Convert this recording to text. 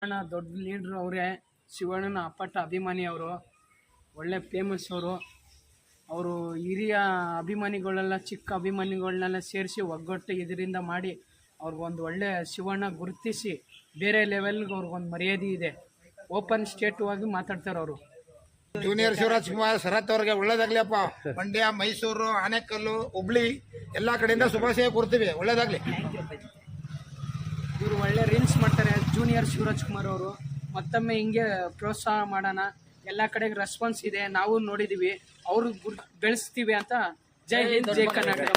ಶಿವಣ್ಣ ದೊಡ್ಡ ಲೀಡ್ರು ಅವರೇ. ಶಿವಣ್ಣನ ಅಪ್ಪಟ ಅಭಿಮಾನಿ ಅವರು, ಒಳ್ಳೆ ಫೇಮಸ್ ಅವರು ಹಿರಿಯ ಅಭಿಮಾನಿಗಳೆಲ್ಲ ಚಿಕ್ಕ ಅಭಿಮಾನಿಗಳನ್ನೆಲ್ಲ ಸೇರಿಸಿ ಒಗ್ಗಟ್ಟು ಇದರಿಂದ ಮಾಡಿ ಅವ್ರಿಗೊಂದು ಒಳ್ಳೆ ಶಿವಣ್ಣ ಗುರುತಿಸಿ ಬೇರೆ ಲೆವೆಲ್ಗೆ ಅವ್ರಿಗೊಂದು ಮರ್ಯಾದೆ ಇದೆ. ಓಪನ್ ಸ್ಟೇಟುವಾಗಿ ಮಾತಾಡ್ತಾರೆ ಅವರು. ಜೂನಿಯರ್ ಶಿವರಾಜ್ ಕುಮಾರ್ ಶರತ್ ಅವ್ರಿಗೆ ಒಳ್ಳೇದಾಗ್ಲಿ ಅಪ್ಪ. ಮಂಡ್ಯ, ಮೈಸೂರು, ಆನೇಕಲ್ಲು, ಹುಬ್ಳಿ ಎಲ್ಲ ಕಡೆಯಿಂದ ಶುಭಾಶಯ ಕೊಡ್ತೀವಿ. ಒಳ್ಳೇದಾಗ್ಲಿ. ಇವರು ಒಳ್ಳೆ ರೀಲ್ಸ್ ಮಾಡ್ತಾರೆ ಜೂನಿಯರ್ ಶಿವರಾಜ್ ಕುಮಾರ್ ಅವರು. ಮತ್ತೊಮ್ಮೆ ಹಿಂಗೆ ಪ್ರೋತ್ಸಾಹ ಮಾಡೋಣ. ಎಲ್ಲ ಕಡೆಗೆ ರೆಸ್ಪಾನ್ಸ್ ಇದೆ, ನಾವು ನೋಡಿದ್ದೀವಿ. ಅವರು ಬೆಳೆಸ್ತೀವಿ ಅಂತ. ಜೈ ಹಿಂದ್, ಜೈ ಕರ್ನಾಟಕ.